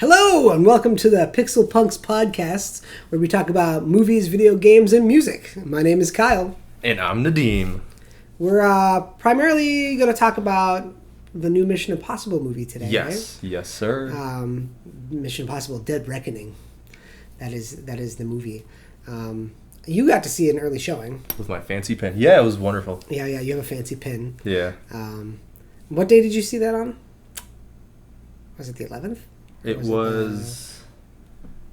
Hello, and welcome to the Pixel Punks podcast, where we talk about movies, video games, and music. My name is Kyle. And I'm Nedim. We're primarily going to talk about the new Mission Impossible movie today, Yes, right? yes, sir. Mission Impossible Dead Reckoning. That is the movie. You got to see an early showing. With my fancy pen. Yeah, it was wonderful. Yeah, you have a fancy pin. Yeah. What day did you see that on? Was it the 11th? It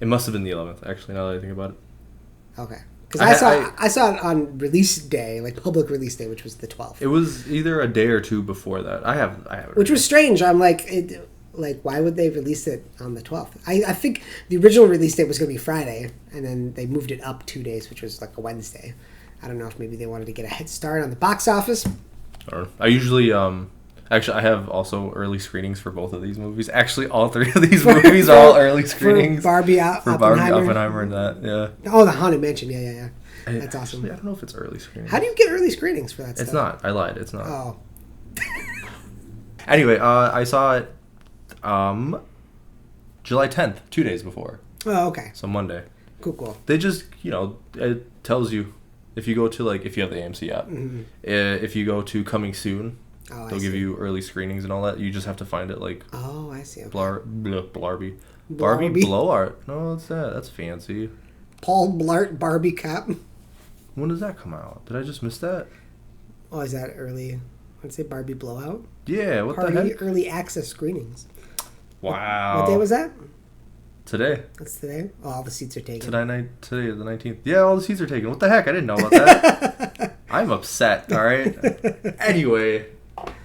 must have been the 11th, actually, now that I think about it. Okay. Because I saw it on release day, like public release day, which was the 12th. It was either a day or two before that. I have it. Which was strange. I'm like, why would they release it on the 12th? I think the original release date was going to be Friday, and then they moved it up 2 days, which was like a Wednesday. I don't know if maybe they wanted to get a head start on the box office. I usually, actually, I have also early screenings for both of these movies. Actually, all three of these movies are all early screenings. For Barbie Oppenheimer and that, yeah. Oh, the Haunted Mansion, yeah. That's awesome. I don't know if it's early screenings. How do you get early screenings for that stuff? It's not. I lied. It's not. Oh. Anyway, I saw it July 10th, 2 days before. Oh, okay. So Monday. Cool. They just, it tells you if you go to, if you have the AMC app, if you go to Coming Soon, they'll give you early screenings and all that. You just have to find it Oh, I see. Okay. Barbie Blowart. No, what's that? That's fancy. Paul Blart Barbie Cop. When does that come out? Did I just miss that? Oh, is that early? I'd say Barbie Blowout. Yeah, what the heck? Early access screenings. Wow. What day was that? Today. That's today? Oh, all the seats are taken. Today, the 19th. Yeah, all the seats are taken. What the heck? I didn't know about that. I'm upset, all right? Anyway,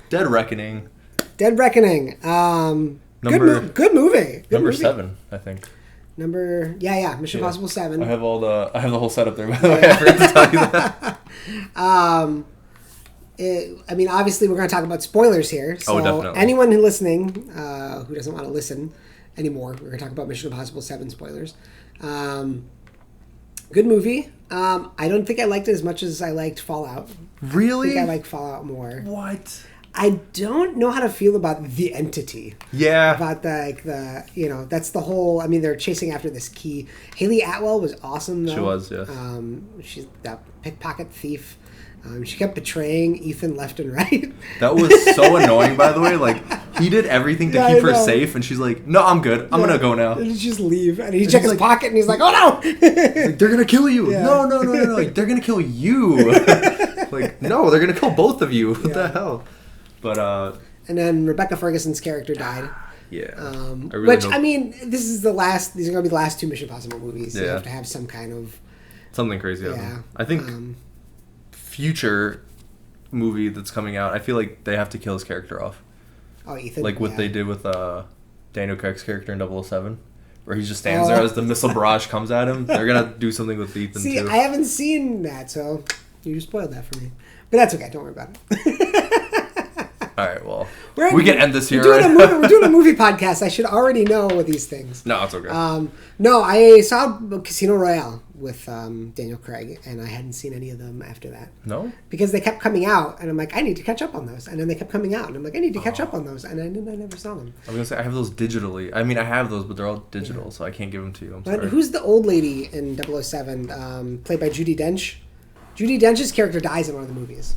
Dead Reckoning. Good movie. Number 7, I think. Mission Impossible 7. I have the whole setup there, by the way. I forgot to tell you that. Obviously, we're going to talk about spoilers here. So definitely. Anyone who's listening who doesn't want to listen anymore, we're going to talk about Mission Impossible 7 spoilers. Good movie. I don't think I liked it as much as I liked Fallout. Really? I think I like Fallout more. What? I don't know how to feel about the entity. Yeah. About that's the whole. They're chasing after this key. Haley Atwell was awesome, though. She was, yes. She's that pickpocket thief. She kept betraying Ethan left and right. That was so annoying, by the way. He did everything to keep her safe, and she's like, "No, I'm good. I'm gonna go now." And he just leave, and he checks his pocket, and he's like, "Oh no!" They're gonna kill you. Yeah. No. They're gonna kill you. No, they're gonna kill both of you. What the hell? But and then Rebecca Ferguson's character died. Yeah. This is the last. These are gonna be the last 2 Mission Impossible movies. Yeah. So you have to have some kind of something crazy. Yeah. I think future movie that's coming out, I feel like they have to kill his character off. Oh, Ethan. They did with Daniel Craig's character in 007, where he just stands there as the missile barrage comes at him. They're gonna do something with Ethan too. See, I haven't seen that, so you spoiled that for me. But that's okay. Don't worry about it. All right, well, we can end this here. We're doing a movie podcast. I should already know these things. No, it's okay. I saw Casino Royale with Daniel Craig, and I hadn't seen any of them after that. No? Because they kept coming out, and I'm like, I need to catch up on those. And then they kept coming out, and I'm like, I need to catch up on those. And I never saw them. I was going to say, I have those digitally. I have those, but they're all digital, so I can't give them to you. I'm sorry. But who's the old lady in 007, played by Judi Dench? Judi Dench's character dies in one of the movies.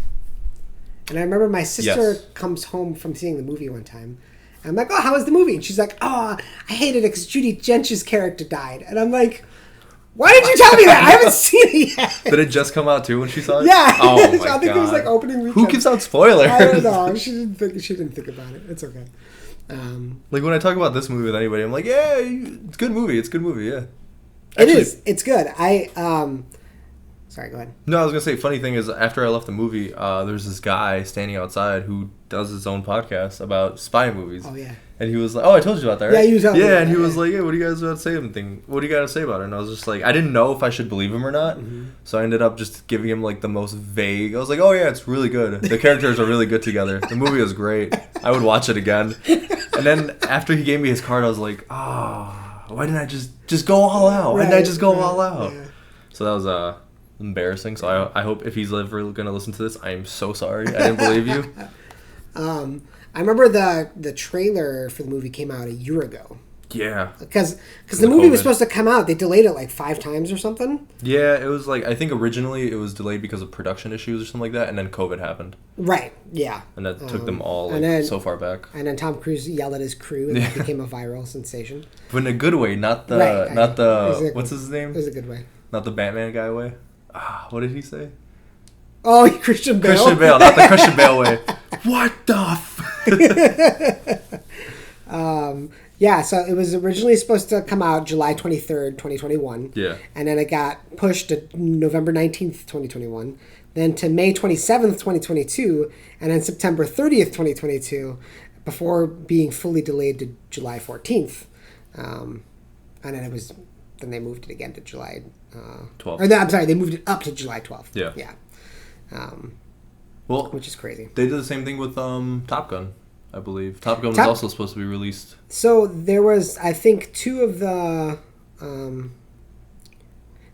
And I remember my sister comes home from seeing the movie one time. And I'm like, oh, how was the movie? And she's like, oh, I hated it because Judi Dench's character died. And I'm like, why did you tell me that? I haven't seen it yet. Did it just come out too when she saw it? Yeah. Oh my God. I think it was opening weekend. Who gives out spoilers? I don't know. She didn't think about it. It's okay. When I talk about this movie with anybody, I'm like, yeah, it's a good movie. It's a good movie, yeah. It is. It's good. Sorry, go ahead. No, I was going to say, funny thing is, after I left the movie, there's this guy standing outside who does his own podcast about spy movies. Oh, yeah. And he was like, oh, I told you about that, right? Yeah, he was telling me. Yeah, and he was like, yeah, what do you guys got to say What do you got to say about it? And I was just like, I didn't know if I should believe him or not. Mm-hmm. So I ended up just giving him, the most vague. I was like, oh, yeah, it's really good. The characters are really good together. The movie was great. I would watch it again. And then after he gave me his card, I was like, why didn't I just go all out? Why didn't I just go all out? Yeah. So that was embarrassing. So I hope if he's ever going to listen to this, I am so sorry. I didn't believe you. I remember the trailer for the movie came out a year ago. Yeah. Because the movie was supposed to come out. They delayed it like 5 times or something. Yeah, it was like, I think originally it was delayed because of production issues or something like that, and then COVID happened. Right, yeah. And that took them all so far back. And then Tom Cruise yelled at his crew, and that became a viral sensation. But in a good way, not the, exactly. What's his name? It was a good way. Not the Batman guy way. What did he say? Oh, Christian Bale. Christian Bale, not the Christian Bale way. What the Yeah, so it was originally supposed to come out July 23rd, 2021. Yeah. And then it got pushed to November 19th, 2021. Then to May 27th, 2022. And then September 30th, 2022. Before being fully delayed to July 14th. And then they moved it again to July 12th. Or no, I'm sorry, they moved it up to July 12th. Yeah. Yeah. Well, which is crazy. They did the same thing with Top Gun, I believe. Top Gun was also supposed to be released. So there was, I think, 2 of the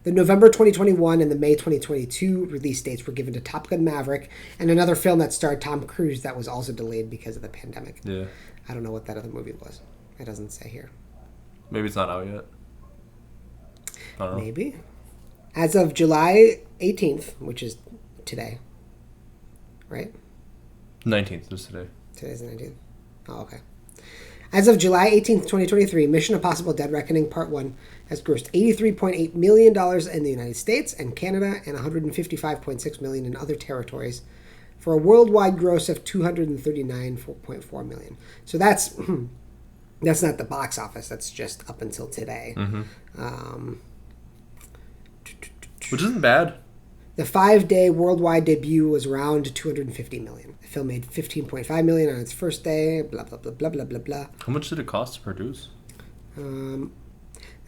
November 2021 and the May 2022 release dates were given to Top Gun Maverick and another film that starred Tom Cruise that was also delayed because of the pandemic. Yeah. I don't know what that other movie was. It doesn't say here. Maybe it's not out yet. I don't know. Maybe. As of July 18th, which is today, right? 19th is today. Today's the 19th. Oh, okay. As of July 18th, 2023, Mission Impossible Dead Reckoning Part 1 has grossed $83.8 million in the United States and Canada and $155.6 million in other territories for a worldwide gross of $239.4 million. So that's not the box office. That's just up until today. Mm-hmm. Which isn't bad. The 5-day worldwide debut was around $250 million. The film made $15.5 million on its first day, blah, blah, blah, blah, blah, blah, blah. How much did it cost to produce? The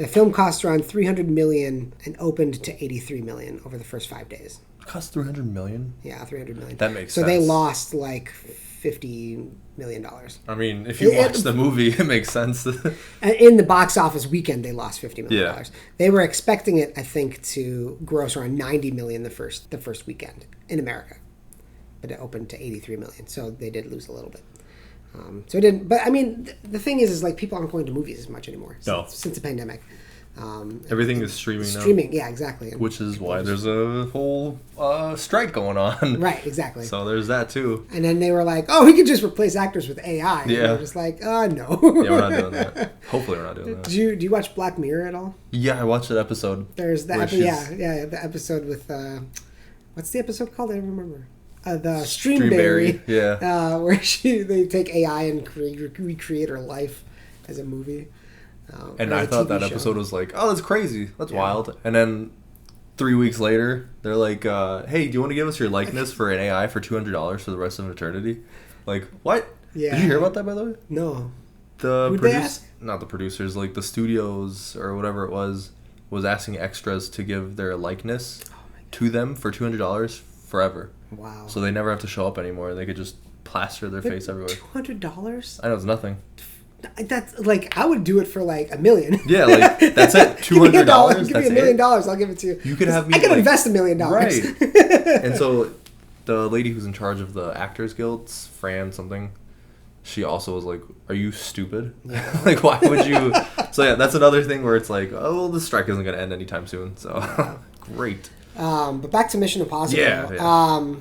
film cost around $300 million and opened to $83 million over the first 5 days. It cost $300 million? Yeah, $300 million. That makes sense. So they lost like $50 million. I mean, if you watch the movie, it makes sense. In the box office weekend, they lost $50 million. Yeah. They were expecting it, I think, to gross around $90 million the first weekend in America. But it opened to $83 million, so they did lose a little bit. So it didn't. But I mean, the thing is like people aren't going to movies as much anymore since the pandemic. Everything is streaming now. Streaming, yeah, exactly. Which is why there's a whole strike going on. Right, exactly. So there's that too. And then they were like, "Oh, we could just replace actors with AI." And yeah. they're just like, no. Yeah, we're not doing that. Hopefully, we're not doing that. Do you watch Black Mirror at all? Yeah, I watched that episode. There's that. The episode with what's the episode called? I don't remember. The Streamberry. Yeah. Where they take AI and recreate her life as a movie. And I thought that episode was like, oh, that's crazy. That's wild. And then 3 weeks later, they're like, hey, do you want to give us your likeness for an AI for $200 for the rest of eternity? Like, what? Yeah. Did you hear about that, by the way? No. Not the producers, like the studios or whatever it was asking extras to give their likeness to them for $200 forever. Wow. So they never have to show up anymore. They could just plaster their face everywhere. $200? I know, it's nothing. That's like I would do it for like $1 million. Yeah, like that's it. $200. Give me $1 million. I'll give it to you. You could have me. I could invest $1 million. Right. And so the lady who's in charge of the Actors Guilds, Fran something, she also was like, "Are you stupid? Yeah. Like, why would you?" So yeah, that's another thing where it's like, "Oh, well, the strike isn't going to end anytime soon." So great. But back to Mission Impossible. Yeah.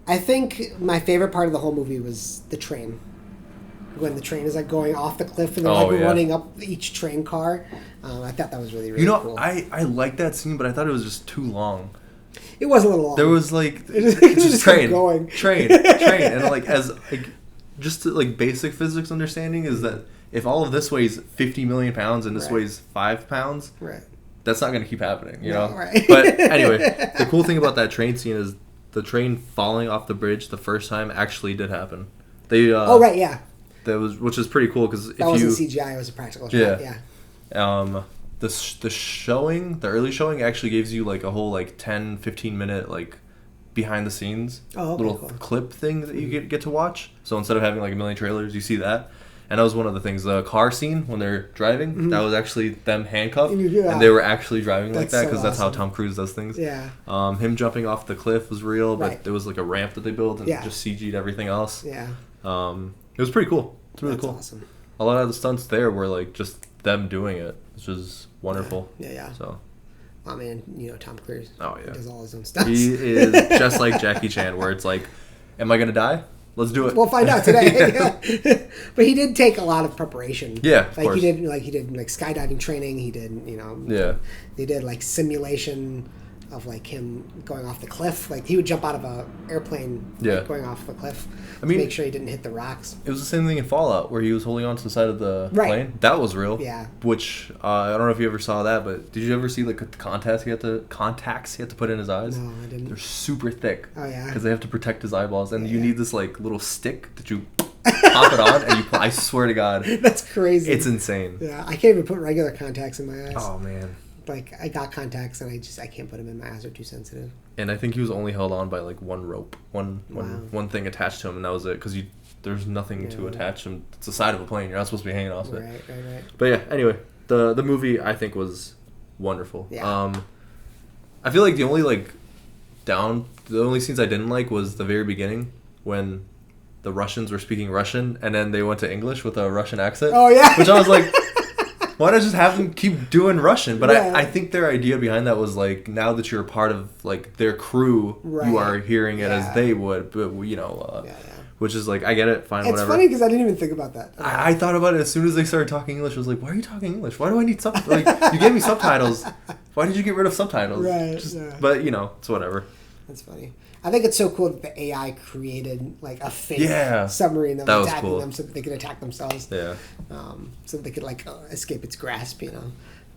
I think my favorite part of the whole movie was the train. When the train is like going off the cliff and they're running up each train car. I thought that was really, really cool. I liked that scene, but I thought it was just too long. It was a little long. There was like it just train, going. train, and like as like just like basic physics understanding is that if all of this weighs 50 million pounds and this weighs 5 pounds, right, that's not going to keep happening, you know. Right. But anyway, the cool thing about that train scene is the train falling off the bridge the first time actually did happen. They which is pretty cool because that wasn't CGI; it was a practical shot. Yeah. The early showing actually gives you like a whole like 10-15 minute like behind the scenes little clip thing that you get to watch. So instead of having like a million trailers, you see that. And that was one of the things. The car scene when they're driving, that was actually them handcuffed, and they were actually driving like that because that's how Tom Cruise does things. Yeah. Him jumping off the cliff was real, but there was like a ramp that they built and just CG'd everything else. Yeah. It was pretty cool. It's really cool. Awesome. a lot of the stunts there were like just them doing it, which is wonderful. Yeah. So. I mean, Tom Cruise. Oh yeah. He does all his own stunts. He is just like Jackie Chan, where it's like, am I gonna die? Let's do it. We'll find out today. But he did take a lot of preparation. Yeah, of course. He did skydiving training. He did Yeah. They did like simulation of like him going off the cliff. Like he would jump out of a airplane going off the cliff to make sure he didn't hit the rocks. It was the same thing in Fallout where he was holding on to the side of the plane. That was real. Yeah. Which I don't know if you ever saw that, but did you ever see like the contacts he had to put in his eyes? No, I didn't. They're super thick. Oh yeah. Because they have to protect his eyeballs, and you need this like little stick that you pop it on, and I swear to God, that's crazy. It's insane. Yeah, I can't even put regular contacts in my eyes. Oh man. Like I got contacts and I can't put them in. My eyes are too sensitive. And I think he was only held on by like one rope, one thing attached to him, and that was it. Because there's nothing to attach him. It's the side of a plane. You're not supposed to be hanging off it. Right. But yeah, anyway, the movie I think was wonderful. Yeah. I feel like the only scenes I didn't like was the very beginning when the Russians were speaking Russian and then they went to English with a Russian accent. Oh yeah. Which I was like, why not just have them keep doing Russian? But I think their idea behind that was like, now that you're a part of like their crew, you are hearing it as they would. But which is like, I get it, fine, whatever. It's funny because I didn't even think about that. I thought about it as soon as they started talking English. I was like, why are you talking English? Why do I need subtitles? Like, you gave me subtitles. Why did you get rid of subtitles? Right. But it's whatever. That's funny. I think it's so cool that the AI created like a fake submarine that was attacking them so that they could attack themselves. Yeah. So that they could like escape its grasp,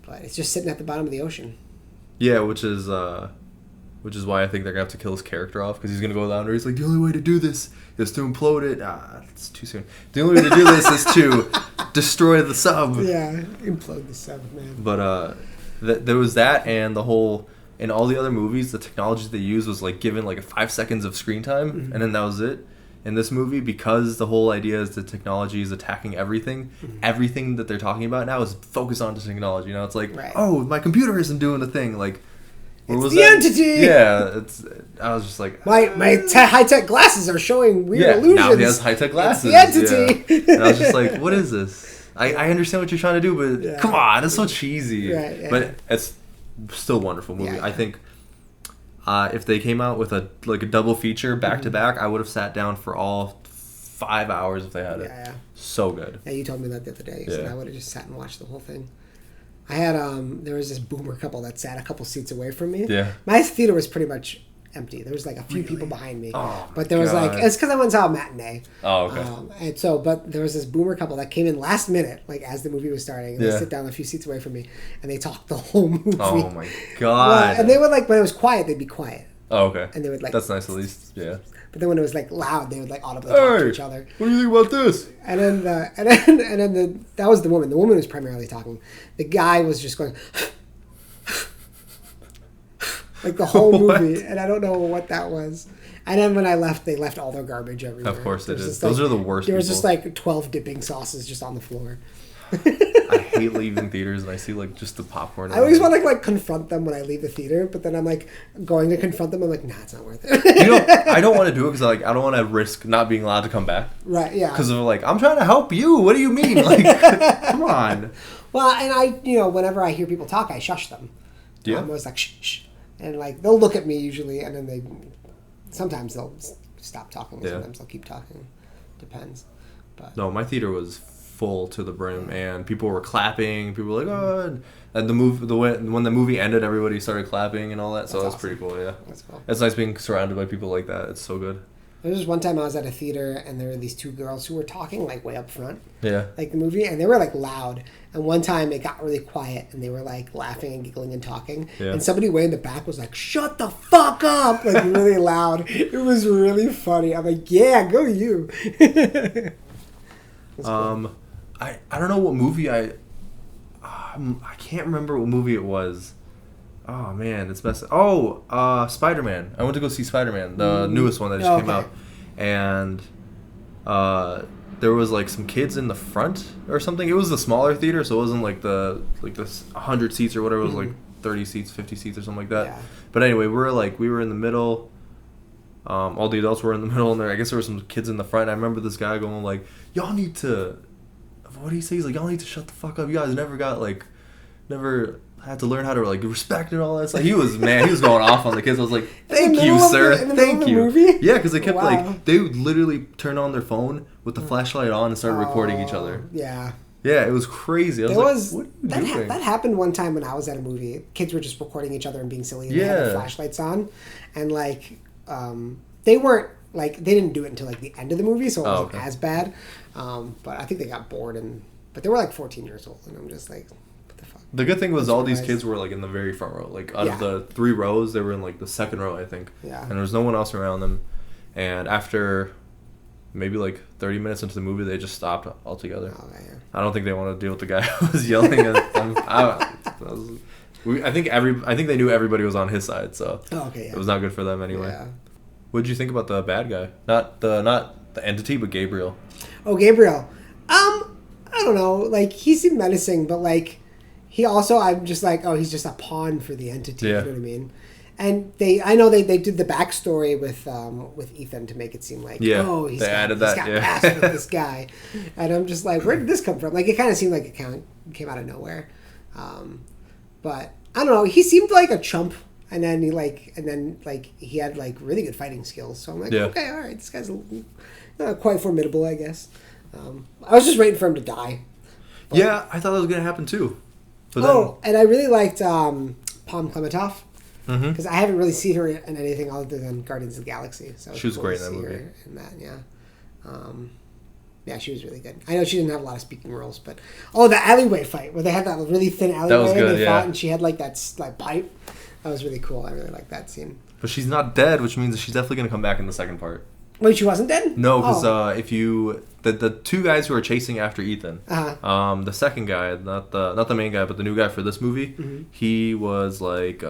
But it's just sitting at the bottom of the ocean. Yeah, which is why I think they're gonna have to kill his character off, because he's gonna go down there. He's like, the only way to do this is to implode it. It's too soon. The only way to do this is to destroy the sub. Yeah, implode the sub, man. But there was that, and the whole. In all the other movies, the technology they used was like given like 5 seconds of screen time, and then that was it. In this movie, because the whole idea is the technology is attacking everything, everything that they're talking about now is focused on the technology. It's like, oh, my computer isn't doing the thing. Like, what was the entity. Yeah, I was just like, my high tech glasses are showing weird illusions. Now he has high tech glasses. It's the entity. Yeah. And I was just like, what is this? I understand what you're trying to do, but come on, it's so cheesy. Right, but it's still wonderful movie. I think if they came out with a double feature back to back, I would have sat down for all 5 hours if they had it. Yeah. So good. Yeah, you told me that the other day. So I would have just sat and watched the whole thing. I had there was this boomer couple that sat a couple seats away from me. Yeah. My theater was pretty much empty. There was like a few people behind me. Oh, but there was it's because I went and saw a matinee. Oh, okay. And but there was this boomer couple that came in last minute, like as the movie was starting, and they sit down a few seats away from me, and they talked the whole movie. Oh my god. And they would when it was quiet, they'd be quiet. Oh, okay. And they would that's nice at least. Yeah. But then when it was loud, they would audibly talk to each other. What do you think about this? And then that was the woman. The woman was primarily talking. The guy was just going like the whole movie, and I don't know what that was. And then when I left, they left all their garbage everywhere. Of course they did. Those are the worst. There was just 12 dipping sauces just on the floor. I hate leaving theaters, and I see just the popcorn. I always want to confront them when I leave the theater, but then I'm going to confront them. I'm like, nah, it's not worth it. I don't want to do it because I don't want to risk not being allowed to come back. Right? Yeah. Because they're I'm trying to help you. What do you mean? Come on. Well, and I, whenever I hear people talk, I shush them. Yeah. I'm always like, shh, shh, and they'll look at me usually, and then sometimes they'll stop talking, and sometimes they'll keep talking. Depends. But no, my theater was full to the brim, and people were clapping. People were like, "Oh!" And when the movie ended, everybody started clapping and all that. So that's pretty cool. Yeah, that's cool. It's nice being surrounded by people like that. It's so good. There was one time I was at a theater, and there were these two girls who were talking way up front. Yeah. The movie, and they were loud. And one time it got really quiet, and they were laughing and giggling and talking. Yeah. And somebody way in the back was "Shut the fuck up!" really loud. It was really funny. I'm like, yeah, go you. Cool. I don't know what movie I can't remember what movie it was. Oh man, it's best. Oh, Spider-Man. I went to go see Spider-Man, the newest one that just came out, and there was some kids in the front or something. It was a smaller theater, so it wasn't the 100 seats or whatever. It was 30 seats, 50 seats or something like that. Yeah. But anyway, we were in the middle. All the adults were in the middle, and I guess there were some kids in the front. I remember this guy going "Y'all need to what do you say? He's like, y'all need to shut the fuck up. You guys never had to learn how to like respect and all that stuff. He was going off on the kids. I was like, thank you, sir, thank you. Yeah, because they kept they would literally turn on their phone with the flashlight on and start recording each other. Yeah. Yeah, it was crazy. I was like, what are you doing? That happened one time when I was at a movie. Kids were just recording each other and being silly, and they had their flashlights on, and like they weren't like they didn't do it until like the end of the movie, so it wasn't as bad. But I think they got bored but they were like 14 years old, and I'm just like, what the fuck? The good thing was all these kids were like in the very front row. Like out of the 3 rows, they were in like the second row, I think. Yeah. And there was no one else around them. And after maybe like 30 minutes into the movie, they just stopped altogether. Oh, man. I don't think they wanted to deal with the guy who was yelling at them. I think they knew everybody was on his side, so it was not good for them anyway. Yeah. What did you think about the bad guy? Not the entity, but Gabriel. Oh, Gabriel. I don't know. Like, he seemed menacing, but like, he also, I'm just like, oh, he's just a pawn for the entity. Yeah. You know what I mean? And I know they did the backstory with Ethan to make it seem like, he's got past with this guy, and I'm just like, where did this come from? Like, it kind of seemed like it came out of nowhere, but I don't know. He seemed like a chump, and then he had like really good fighting skills. So I'm like, okay, all right, this guy's not quite formidable, I guess. I was just waiting for him to die. But, yeah, I thought that was gonna happen too. But and I really liked Palm Klementov. Because I haven't really seen her in anything other than Guardians of the Galaxy. So she was great in that movie. In that, yeah, she was really good. I know she didn't have a lot of speaking roles, but the alleyway fight where they had that really thin alleyway that was good, and they fought, and she had like that like pipe. That was really cool. I really liked that scene. But she's not dead, which means that she's definitely going to come back in the second part. Wait, she wasn't dead? No, because if you the 2 guys who are chasing after Ethan, the second guy, not the main guy, but the new guy for this movie, he was like,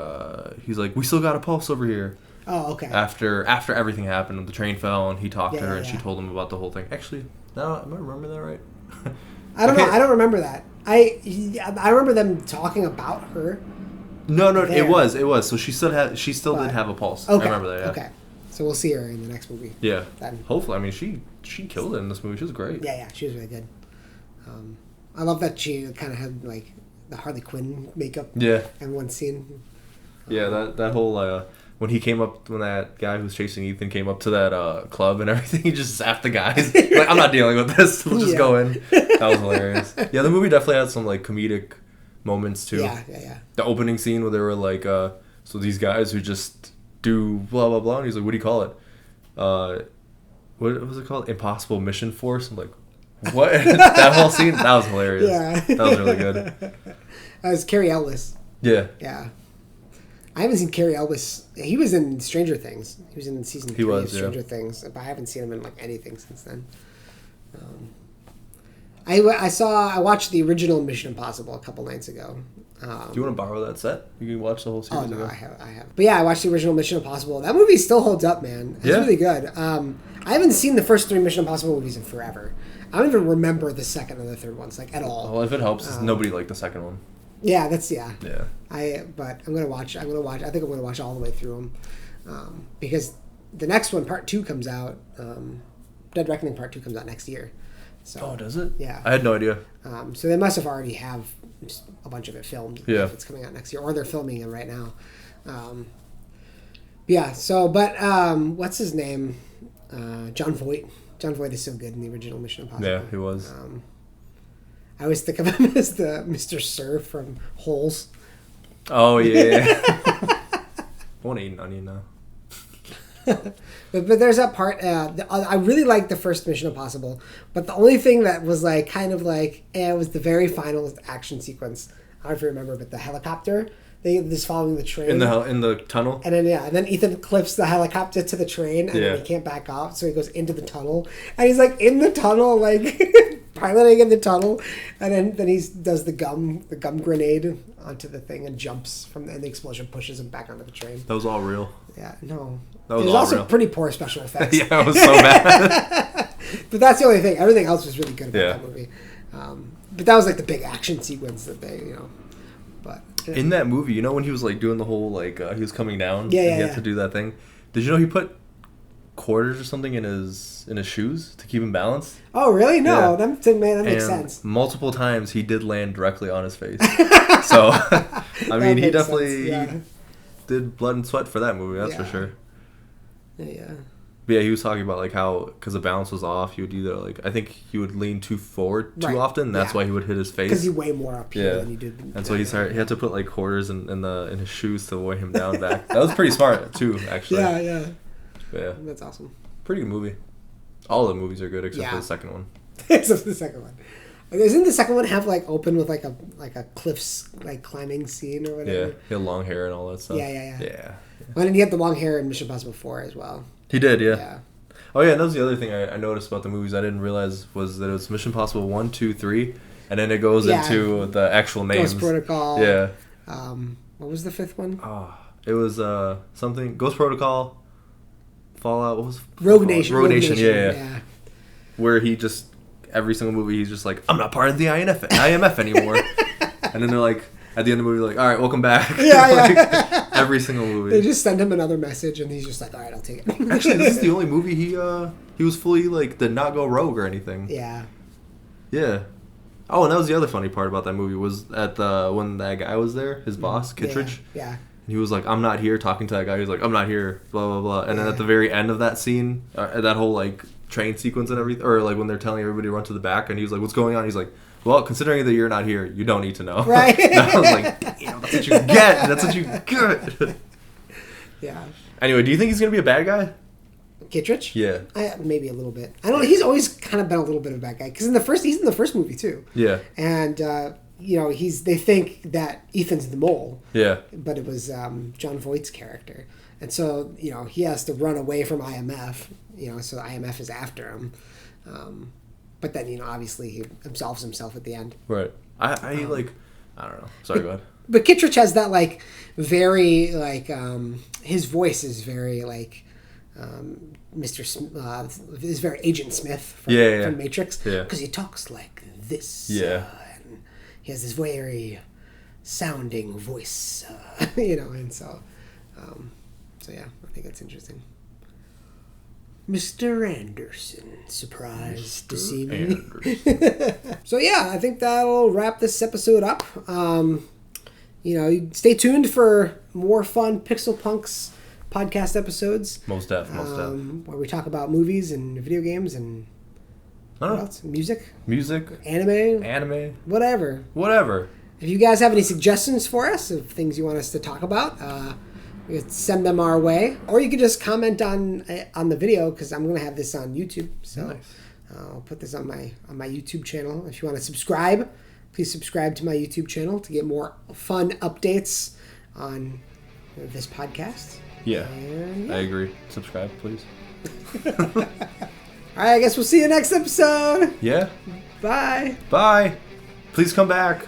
he's like, we still got a pulse over here. Oh, okay. After everything happened, the train fell, and he talked to her, and she told him about the whole thing. Actually, no, am I remembering that right? I don't know. I don't remember that. I remember them talking about her. No, it was. So she still did have a pulse. Okay. I remember that. Yeah. Okay. So we'll see her in the next movie. Yeah. Hopefully. I mean, she killed it in this movie. She was great. Yeah, she was really good. I love that she kind of had like the Harley Quinn makeup. Yeah. In one scene. Yeah, that whole when that guy who's chasing Ethan came up to that club and everything, he just zapped the guys. Like, I'm not dealing with this. We'll just go in. That was hilarious. Yeah, the movie definitely had some like comedic moments too. Yeah. The opening scene where they were like, so these guys who just do blah blah blah, and he's like, what do you call it? What was it called? Impossible Mission Force. I'm like, what? That whole scene, that was hilarious. Yeah, that was really good. That was Cary Elwes. Yeah. I haven't seen Cary Elwes. He was in Stranger Things. He was in season 3 of Stranger Things, but I haven't seen him in like anything since then. I watched the original Mission Impossible a couple nights ago. Do you want to borrow that set? You can watch the whole series. Oh no, I have. But yeah, I watched the original Mission Impossible. That movie still holds up, man. It's really good. I haven't seen the first 3 Mission Impossible movies in forever. I don't even remember the second or the third ones like at all. Well, if it helps, nobody liked the second one. Yeah, Yeah. But I'm gonna watch. I think I'm gonna watch all the way through them, because the next one, Part 2, comes out. Dead Reckoning Part 2 comes out next year. So, does it? Yeah. I had no idea. So they must have already have a bunch of it filmed. If it's coming out next year, or they're filming it right now. What's his name? Jon Voight. Jon Voight is so good in the original Mission Impossible. Yeah, he was. I always think of him as the Mr. Sir from Holes. Oh, yeah. I want to eat an onion now. but there's that part. I really liked the first Mission Impossible, but the only thing that was like kind of like was the very final action sequence. I don't know if you remember, but the helicopter. They just following the train in the tunnel, and then Ethan clips the helicopter to the train, and then he can't back off, so he goes into the tunnel, and he's like in the tunnel, like piloting in the tunnel, and then he does the gum grenade onto the thing and jumps and the explosion pushes him back onto the train. That was all real. Yeah, no, that was all also real. Pretty poor special effects. Yeah, it was so bad. But that's the only thing. Everything else was really good about that movie. But that was like the big action sequence that they, But in that movie, when he was like doing the whole like he was coming down, and he had to do that thing. Did you know he put quarters or something in his shoes to keep him balanced. Oh, really? No, Yeah. that makes sense. Multiple times he did land directly on his face. So, I mean, he definitely did blood and sweat for that movie. That's for sure. Yeah. But yeah, he was talking about like how because the balance was off, he would either like I think he would lean too forward too often. That's why he would hit his face. Because he way more up here than he did. And so he had to put like quarters in his shoes to weigh him down back. That was pretty smart too, actually. Yeah. But yeah. That's awesome. Pretty good movie. All the movies are good except for the second one. Except for the second one. Doesn't the second one have like open with like a cliffs like climbing scene or whatever? Yeah, he had long hair and all that stuff. Yeah. Well, and he had the long hair in Mission Impossible 4 as well. He did, yeah. Oh yeah, and that was the other thing I noticed about the movies I didn't realize was that it was Mission Impossible 1, 2, 3, and then it goes into the actual names. Ghost Protocol. Yeah. What was the fifth one? It was something Ghost Protocol, Fallout. What was Rogue Nation? Rogue Nation. Yeah. Where he just every single movie he's just like, I'm not part of the IMF anymore, and then they're like. At the end of the movie, like, all right, welcome back. Yeah. Every single movie. They just send him another message, and he's just like, all right, I'll take it. Actually, this is the only movie he was fully, like, did not go rogue or anything. Yeah. Yeah. Oh, and that was the other funny part about that movie was when that guy was there, his boss, Kittredge. Yeah. And he was like, I'm not here, talking to that guy. He was like, I'm not here, blah, blah, blah. And then at the very end of that scene, that whole, like, train sequence and everything, or, like, when they're telling everybody to run to the back, and he was like, what's going on? He's like, well, considering that you're not here, you don't need to know. Right. And I was like, damn, that's what you get. That's what you get. Yeah. Anyway, do you think he's going to be a bad guy? Kittredge? Yeah. Maybe a little bit. I don't know. He's always kind of been a little bit of a bad guy. Because he's in the first movie, too. Yeah. And, they think that Ethan's the mole. Yeah. But it was John Voight's character. And so, he has to run away from IMF. So IMF is after him. But then, obviously he absolves himself at the end. Right. I don't know. Sorry, go ahead. But Kittredge has that, like, very, like, his voice is very, like, is very Agent Smith from Matrix. Yeah. Because he talks like this. Yeah. And he has this very sounding voice, and so yeah, I think that's interesting. Mr. Anderson, surprised to see me. So yeah, I think that'll wrap this episode up. Stay tuned for more fun Pixel Punks podcast episodes. Most def. Where we talk about movies and video games and what else? Music, anime, whatever. If you guys have any suggestions for us of things you want us to talk about, you can send them our way, or you can just comment on the video because I'm going to have this on YouTube. So nice. I'll put this on my YouTube channel. If you want to subscribe, please subscribe to my YouTube channel to get more fun updates on this podcast. Yeah, I agree. Subscribe, please. All right, I guess we'll see you next episode. Yeah. Bye. Bye. Please come back.